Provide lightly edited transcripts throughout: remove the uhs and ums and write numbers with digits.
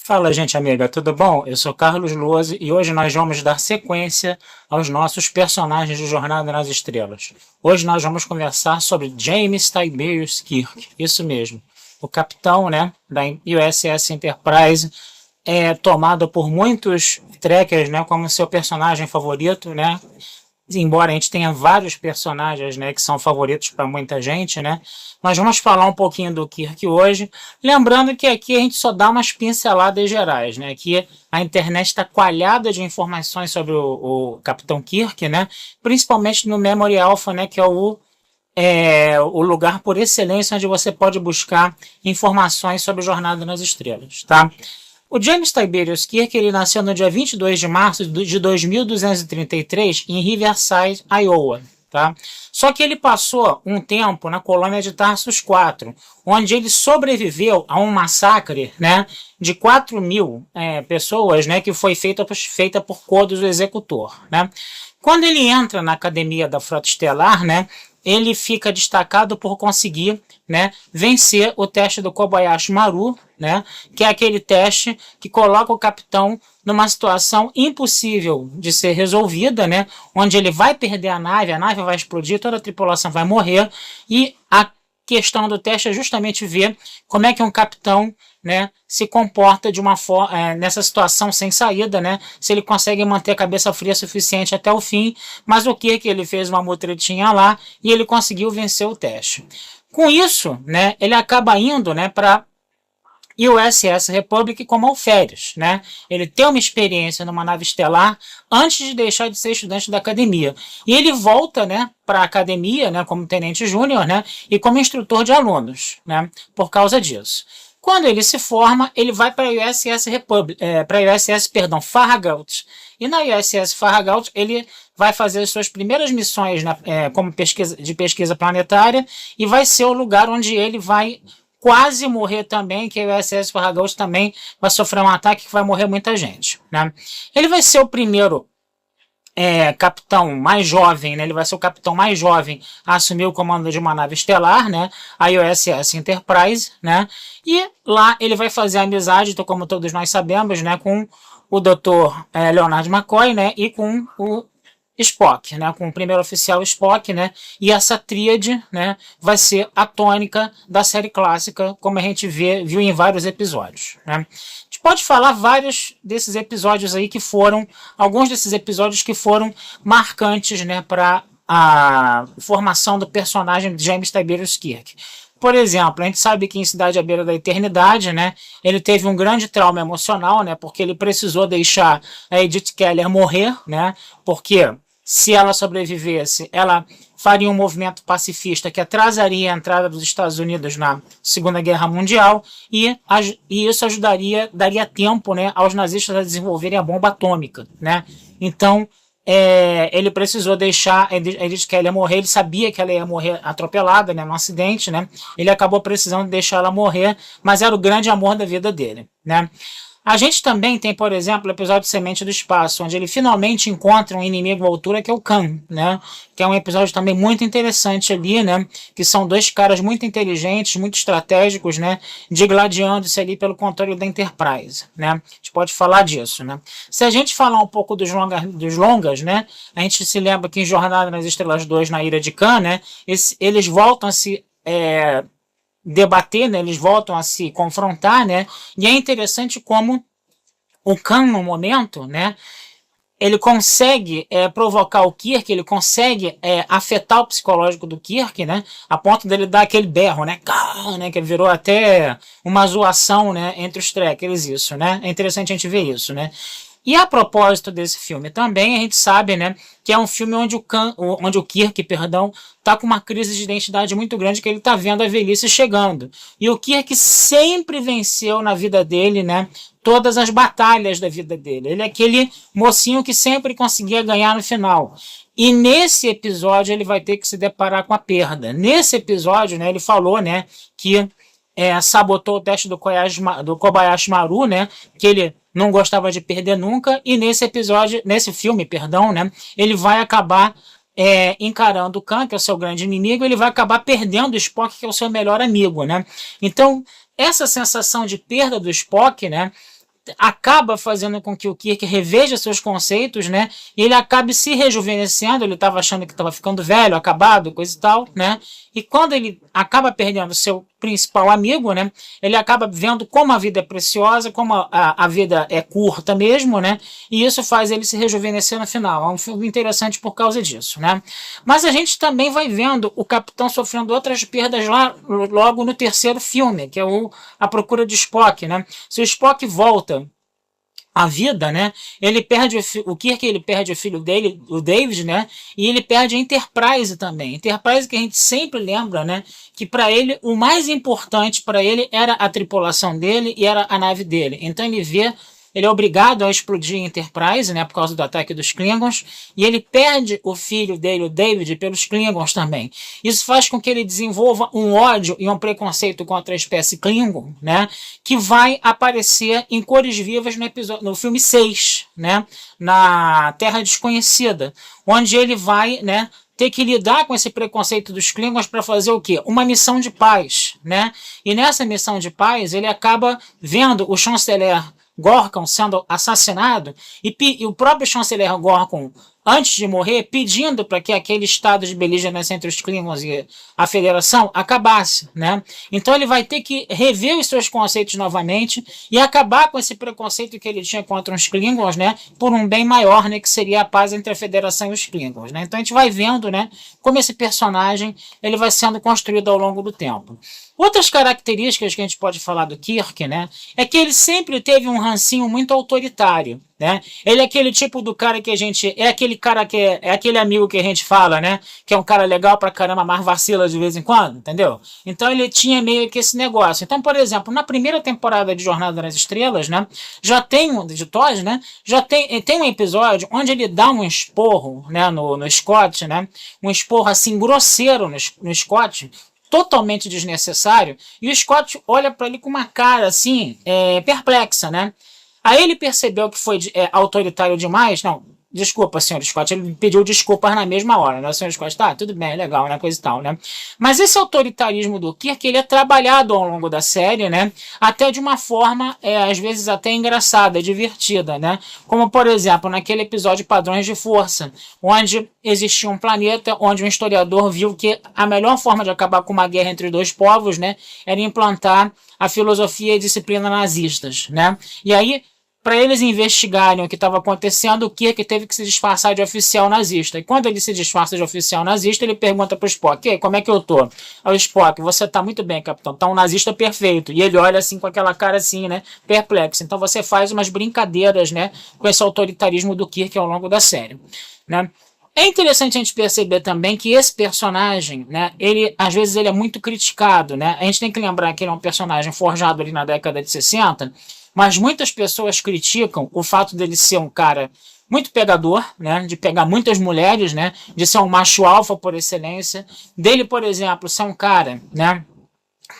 Fala, gente amiga, tudo bom? Eu sou Carlos Luozi e hoje nós vamos dar sequência aos nossos personagens de Jornada nas Estrelas. Hoje nós vamos conversar sobre James Tiberius Kirk, isso mesmo. O capitão, né, da USS Enterprise, é tomado por muitos trekkers, né, como seu personagem favorito, né? Embora a gente tenha vários personagens, né, que são favoritos para muita gente, né, nós vamos falar um pouquinho do Kirk hoje, lembrando que aqui a gente só dá umas pinceladas gerais, né, que a internet está coalhada de informações sobre o Capitão Kirk, né, principalmente no Memory Alpha, né, que é o lugar por excelência onde você pode buscar informações sobre Jornada nas Estrelas, tá? O James Tiberius Kirk ele nasceu no dia 22 de março de 2233 em Riverside, Iowa. Tá? Só que ele passou um tempo na colônia de Tarsus 4, onde ele sobreviveu a um massacre, né, de 4.000 pessoas, né, que foi feita por Kodos, o Executor. Né? Quando ele entra na academia da Frota Estelar, né, ele fica destacado por conseguir, né, vencer o teste do Kobayashi Maru, né, que é aquele teste que coloca o capitão numa situação impossível de ser resolvida, né, onde ele vai perder a nave vai explodir, toda a tripulação vai morrer, e a questão do teste é justamente ver como é que um capitão, né, se comporta de uma forma nessa situação sem saída, né, se ele consegue manter a cabeça fria suficiente até o fim, mas o que ele fez uma mutretinha lá e ele conseguiu vencer o teste. Com isso, né, ele acaba indo, né, para USS Republic como alferes, né? Ele tem uma experiência numa nave estelar antes de deixar de ser estudante da academia. E ele volta, né, para a academia, né, como tenente júnior, né, e como instrutor de alunos, né, por causa disso. Quando ele se forma, ele vai para a USS Farragut. E na USS Farragut, ele vai fazer as suas primeiras missões, né, como pesquisa planetária, e vai ser o lugar onde ele vai quase morrer também, que a USS Farragut também vai sofrer um ataque que vai morrer muita gente. Né? Ele vai ser o primeiro capitão mais jovem, né? Ele vai ser o capitão mais jovem a assumir o comando de uma nave estelar, né? A USS Enterprise, né? E lá ele vai fazer amizade, então, como todos nós sabemos, né? Com o Dr. Leonard McCoy, né? E com o Spock, né, com o primeiro oficial Spock, né, e essa tríade, né, vai ser a tônica da série clássica, como a gente viu em vários episódios, né. A gente pode falar vários desses episódios aí que foram, alguns desses episódios que foram marcantes, né, para a formação do personagem de James Tiberius Kirk. Por exemplo, a gente sabe que em Cidade à Beira da Eternidade, né, ele teve um grande trauma emocional, né, porque ele precisou deixar a Edith Keller morrer, né, porque se ela sobrevivesse, ela faria um movimento pacifista que atrasaria a entrada dos Estados Unidos na Segunda Guerra Mundial e isso daria tempo, né, aos nazistas a desenvolverem a bomba atômica, né? Então, ele precisou deixar a Edith Keller morrer, ele sabia que ela ia morrer atropelada, né, num acidente, né? Ele acabou precisando deixar ela morrer, mas era o grande amor da vida dele, né? A gente também tem, por exemplo, o episódio Semente do Espaço, onde ele finalmente encontra um inimigo à altura que é o Khan, né? Que é um episódio também muito interessante ali, né? Que são dois caras muito inteligentes, muito estratégicos, né? Digladiando-se ali pelo controle da Enterprise, né? A gente pode falar disso, né? Se a gente falar um pouco dos longas, né? A gente se lembra que em Jornada nas Estrelas 2, na Ilha de Khan, né? Eles voltam a se debater, né? Eles voltam a se confrontar, né? E é interessante como o Khan, no momento, né? Ele consegue provocar o Kirk, ele consegue afetar o psicológico do Kirk, né? A ponto dele dar aquele berro, né? Que virou até uma zoação, né? Entre os trekkers, isso, né? É interessante a gente ver isso, né? E a propósito desse filme também, a gente sabe, né, que é um filme onde o Kirk, tá com uma crise de identidade muito grande, que ele tá vendo a velhice chegando. E o Kirk sempre venceu na vida dele, né, todas as batalhas da vida dele. Ele é aquele mocinho que sempre conseguia ganhar no final. E nesse episódio ele vai ter que se deparar com a perda. Nesse episódio, né, ele falou, né, que sabotou o teste do Kobayashi Maru, né, que ele não gostava de perder nunca, e nesse filme, né, ele vai acabar encarando o Khan, que é o seu grande inimigo, ele vai acabar perdendo o Spock, que é o seu melhor amigo, né? Então, essa sensação de perda do Spock, né, acaba fazendo com que o Kirk reveja seus conceitos, né? E ele acabe se rejuvenescendo. Ele estava achando que estava ficando velho, acabado, coisa e tal, né? E quando ele acaba perdendo seu principal amigo, né? Ele acaba vendo como a vida é preciosa, como a vida é curta mesmo, né? E isso faz ele se rejuvenescer no final. É um filme interessante por causa disso, né? Mas a gente também vai vendo o Capitão sofrendo outras perdas lá, logo no terceiro filme, que é A Procura de Spock, né? Se o Spock volta a vida, né? Ele perde o Kirk, ele perde o filho dele, o David, né? E ele perde a Enterprise também. Enterprise que a gente sempre lembra, né? Que para ele o mais importante para ele era a tripulação dele e era a nave dele. Então ele é obrigado a explodir a Enterprise, né, por causa do ataque dos Klingons, e ele perde o filho dele, o David, pelos Klingons também. Isso faz com que ele desenvolva um ódio e um preconceito contra a espécie Klingon, né, que vai aparecer em cores vivas no filme 6, né, na Terra Desconhecida, onde ele vai, né, ter que lidar com esse preconceito dos Klingons para fazer o quê? Uma missão de paz, né? E nessa missão de paz, ele acaba vendo o chanceler Gorkon sendo assassinado e o próprio chanceler Gorkon, antes de morrer, pedindo para que aquele estado de beligerância entre os Klingons e a Federação acabasse, né? Então ele vai ter que rever os seus conceitos novamente e acabar com esse preconceito que ele tinha contra os Klingons, né? Por um bem maior, né? Que seria a paz entre a Federação e os Klingons, né? Então a gente vai vendo, né? Como esse personagem ele vai sendo construído ao longo do tempo. Outras características que a gente pode falar do Kirk, né? É que ele sempre teve um rancinho muito autoritário, né? Ele é aquele tipo do cara que a gente... É aquele cara que é aquele amigo que a gente fala, né? Que é um cara legal pra caramba, mas vacila de vez em quando, entendeu? Então ele tinha meio que esse negócio. Então, por exemplo, na primeira temporada de Jornada nas Estrelas, né? Já tem de TOS, né? Já tem um episódio onde ele dá um esporro, né? No Scott, né? Um esporro assim grosseiro no Scott, totalmente desnecessário, e o Scott olha para ele com uma cara assim, perplexa, né? Aí ele percebeu que foi autoritário demais. Não, desculpa, senhor Scott. Ele pediu desculpas na mesma hora, né? O senhor Scott, tá, tudo bem, legal, né? Coisa e tal, né? Mas esse autoritarismo do Kirk, ele é trabalhado ao longo da série, né? Até de uma forma, às vezes até engraçada, divertida, né? Como, por exemplo, naquele episódio Padrões de Força, onde existia um planeta onde um historiador viu que a melhor forma de acabar com uma guerra entre dois povos, né? Era implantar a filosofia e disciplina nazistas, né? E aí, para eles investigarem o que estava acontecendo, o Kirk teve que se disfarçar de oficial nazista. E quando ele se disfarça de oficial nazista, ele pergunta para o Spock: como é que eu tô? Aí o Spock: você tá muito bem, capitão, tá um nazista perfeito. E ele olha assim com aquela cara assim, né, perplexo. Então você faz umas brincadeiras, né, com esse autoritarismo do Kirk ao longo da série, né? É interessante a gente perceber também que esse personagem, né, às vezes ele é muito criticado, né? A gente tem que lembrar que ele é um personagem forjado ali na década de 60, mas muitas pessoas criticam o fato dele ser um cara muito pegador, né, de pegar muitas mulheres, né, de ser um macho alfa por excelência, dele, por exemplo, ser um cara, né,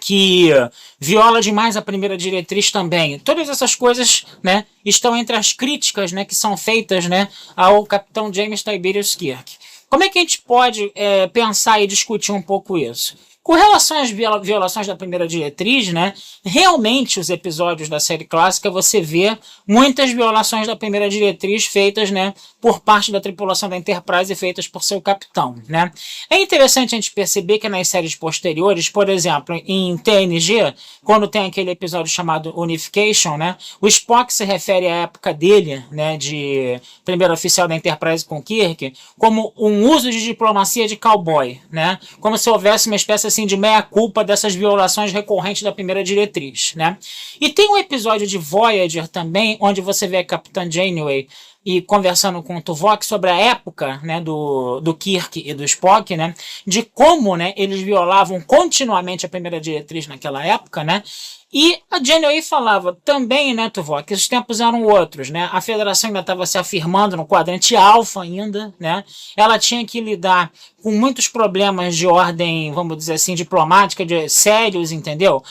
que viola demais a primeira diretriz também. Todas essas coisas, né, estão entre as críticas, né, que são feitas, né, ao Capitão James Tiberius Kirk. Como é que a gente pode pensar e discutir um pouco isso? Com relação às violações da primeira diretriz, né, realmente os episódios da série clássica você vê muitas violações da primeira diretriz feitas, né, por parte da tripulação da Enterprise e feitas por seu capitão, né. É interessante a gente perceber que nas séries posteriores, por exemplo, em TNG, quando tem aquele episódio chamado Unification, né, o Spock se refere à época dele, né, de primeiro oficial da Enterprise com Kirk, como um uso de diplomacia de cowboy, né, como se houvesse uma espécie assim de meia-culpa dessas violações recorrentes da primeira diretriz, né? E tem um episódio de Voyager também, onde você vê a Capitã Janeway e conversando com o Tuvok sobre a época, né, do Kirk e do Spock, né, de como, né, eles violavam continuamente a primeira diretriz naquela época, né, e a Janeway falava também, né, Tuvok, que os tempos eram outros, né, a Federação ainda estava se afirmando no quadrante alfa ainda, né, ela tinha que lidar com muitos problemas de ordem, vamos dizer assim, diplomática, sérios, entendeu?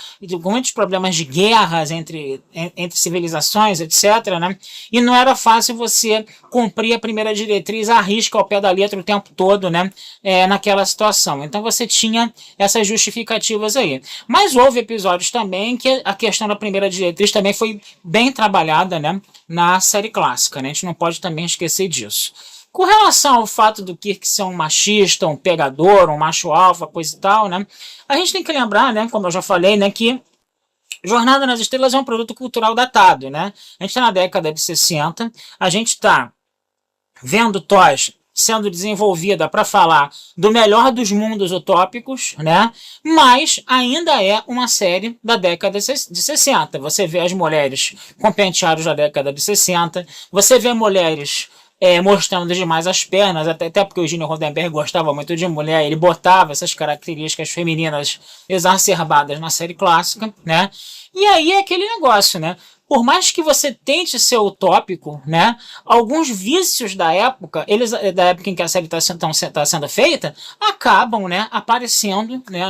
Com muitos problemas de guerras entre civilizações, etc., né? E não era fácil você cumprir a primeira diretriz à risca, ao pé da letra, o tempo todo, né? Naquela situação. Então você tinha essas justificativas aí. Mas houve episódios também que a questão da primeira diretriz também foi bem trabalhada, né? Na série clássica, né? A gente não pode também esquecer disso. Com relação ao fato do Kirk ser um machista, um pegador, um macho alfa, coisa e tal, né? A gente tem que lembrar, né, como eu já falei, né, que Jornada nas Estrelas é um produto cultural datado, né? A gente está na década de 60, a gente está vendo TOS sendo desenvolvida para falar do melhor dos mundos utópicos, né? Mas ainda é uma série da década de 60. Você vê as mulheres com penteados da década de 60, você vê mulheres mostrando demais as pernas, até porque o Gene Roddenberry gostava muito de mulher, ele botava essas características femininas exacerbadas na série clássica, né? E aí é aquele negócio, né? Por mais que você tente ser utópico, né? Alguns vícios da época, da época em que a série está sendo feita, acabam, né, aparecendo, né,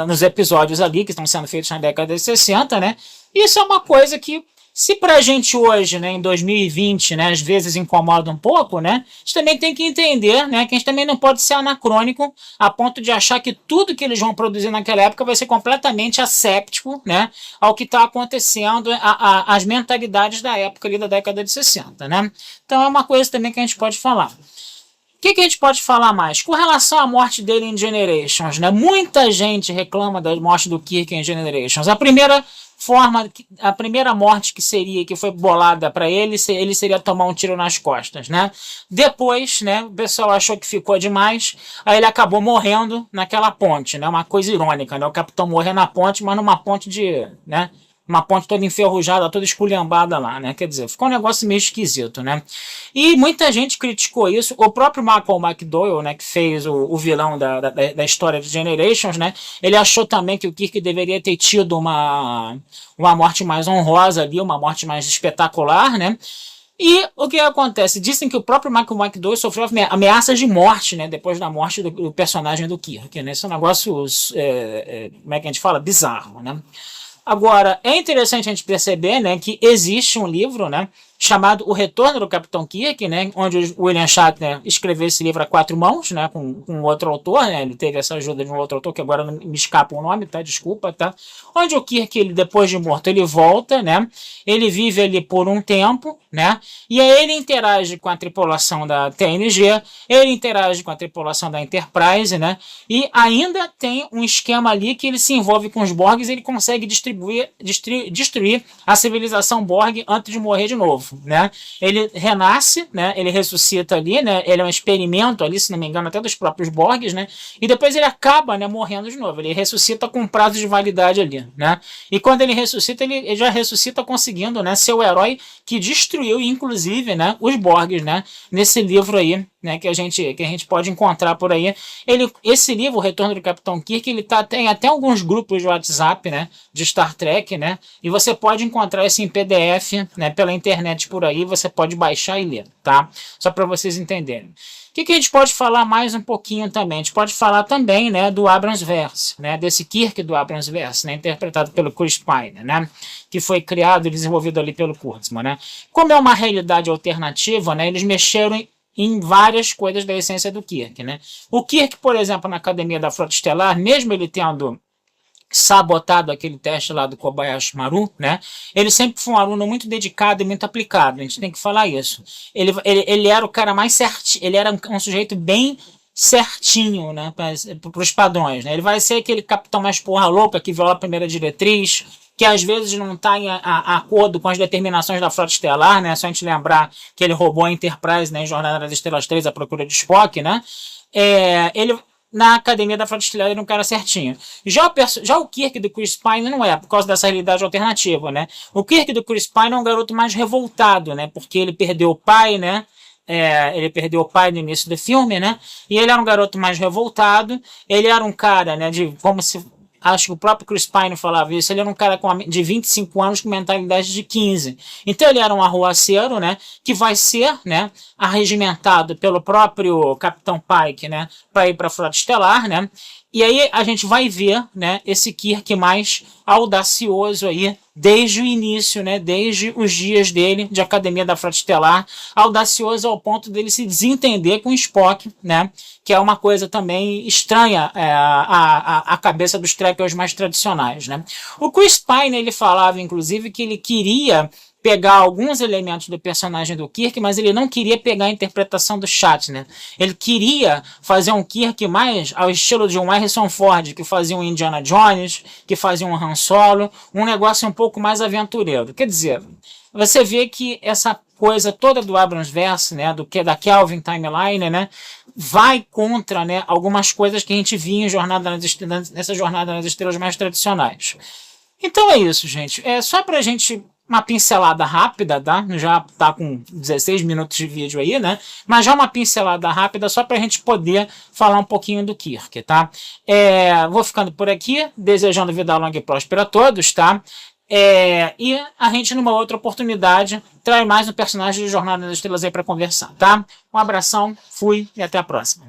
nos episódios ali que estão sendo feitos na década de 60, né? Isso é uma coisa que, se pra gente hoje, né, em 2020, né, às vezes incomoda um pouco, né, a gente também tem que entender, né, que a gente também não pode ser anacrônico a ponto de achar que tudo que eles vão produzir naquela época vai ser completamente asséptico, né, ao que está acontecendo, as mentalidades da época ali da década de 60, né. Então é uma coisa também que a gente pode falar. O que a gente pode falar mais? Com relação à morte dele em Generations, né? Muita gente reclama da morte do Kirk em Generations. A primeira morte que foi bolada para ele seria tomar um tiro nas costas, né? Depois, né, o pessoal achou que ficou demais, aí ele acabou morrendo naquela ponte, né? Uma coisa irônica, né? O capitão morreu na ponte, mas numa ponte né? Uma ponte toda enferrujada, toda esculhambada lá, né? Quer dizer, ficou um negócio meio esquisito, né? E muita gente criticou isso. O próprio Malcolm McDowell, né, que fez o vilão da história de Generations, né? Ele achou também que o Kirk deveria ter tido uma morte mais honrosa ali, uma morte mais espetacular, né? E o que acontece? Dizem que o próprio Michael McDowell sofreu ameaças de morte, né? Depois da morte do personagem do Kirk, né? Esse é um negócio, como é que a gente fala? Bizarro, né? Agora, é interessante a gente perceber, né, que existe um livro, né, chamado O Retorno do Capitão Kirk, né, onde o William Shatner escreveu esse livro a quatro mãos, né, com outro autor, né, ele teve essa ajuda de um outro autor, que agora não me escapa o nome, tá, desculpa, tá, onde o Kirk, ele, depois de morto, ele volta, né, ele vive ali por um tempo, né, e aí ele interage com a tripulação da TNG, ele interage com a tripulação da Enterprise, né, e ainda tem um esquema ali que ele se envolve com os Borgs e ele consegue destruir a civilização Borg antes de morrer de novo, né? Ele renasce, né? Ele ressuscita ali, né? Ele é um experimento ali, se não me engano, até dos próprios Borgs, né? E depois ele acaba, né, morrendo de novo. Ele ressuscita com prazo de validade ali, né? E quando ele ressuscita, ele já ressuscita conseguindo, né, ser o herói que destruiu, inclusive, né, os Borgs, né? Nesse livro aí, né, que a gente pode encontrar por aí. Esse livro, O Retorno do Capitão Kirk, tem até alguns grupos de WhatsApp, né, de Star Trek, né, e você pode encontrar esse em PDF, né, pela internet por aí, você pode baixar e ler, tá? Só para vocês entenderem. O que a gente pode falar mais um pouquinho também? A gente pode falar também, né, do Abrams-Verse, né, desse Kirk do Abrams-Verse, né, interpretado pelo Chris Pine, né, que foi criado e desenvolvido ali pelo Kurtzman, né. Como é uma realidade alternativa, né, eles mexeram em várias coisas da essência do Kirk, né. O Kirk, por exemplo, na Academia da Frota Estelar, mesmo ele tendo sabotado aquele teste lá do Kobayashi Maru, né? Ele sempre foi um aluno muito dedicado e muito aplicado. A gente tem que falar isso. Ele era o cara mais certinho, ele era um sujeito bem certinho, né? Para os padrões, né? Ele vai ser aquele capitão mais porra louca que viola a primeira diretriz, que às vezes não está em acordo com as determinações da Frota Estelar, né? Só a gente lembrar que ele roubou a Enterprise, né, em Jornada das Estrelas 3, a procura de Spock, né? Ele na Academia da Frota Estelar ele era um cara certinho. Já o Kirk do Chris Pine não é, por causa dessa realidade alternativa, né? O Kirk do Chris Pine é um garoto mais revoltado, né? Porque ele perdeu o pai, né? Ele perdeu o pai no início do filme, né? E ele era um garoto mais revoltado. Ele era um cara, né, acho que o próprio Chris Pine falava isso, ele era um cara de 25 anos com mentalidade de 15. Então ele era um arruaceiro, né, que vai ser, né, arregimentado pelo próprio Capitão Pike, né, para ir para a Frota Estelar, né, e aí a gente vai ver, né, esse Kirk mais audacioso aí, desde o início, né, desde os dias dele de Academia da Frota Estelar, audacioso ao ponto dele se desentender com Spock, né, que é uma coisa também estranha à cabeça dos trekkers mais tradicionais, né. O Chris Pine, ele falava, inclusive, que ele queria pegar alguns elementos do personagem do Kirk, mas ele não queria pegar a interpretação do Shatner. Ele queria fazer um Kirk mais ao estilo de um Harrison Ford, que fazia um Indiana Jones, que fazia um Han Solo, um negócio um pouco mais aventureiro. Quer dizer, você vê que essa coisa toda do Abrams-verse, né, da Kelvin Timeline, né, vai contra, né, algumas coisas que a gente via nessa Jornada nas Estrelas mais tradicionais. Então é isso, gente. É só pra gente uma pincelada rápida, tá? Já tá com 16 minutos de vídeo aí, né? Mas já uma pincelada rápida só pra gente poder falar um pouquinho do Kirk, tá? Vou ficando por aqui, desejando vida longa e próspera a todos, tá? E a gente, numa outra oportunidade, traz mais um personagem de Jornada das Estrelas aí pra conversar, tá? Um abração, fui e até a próxima.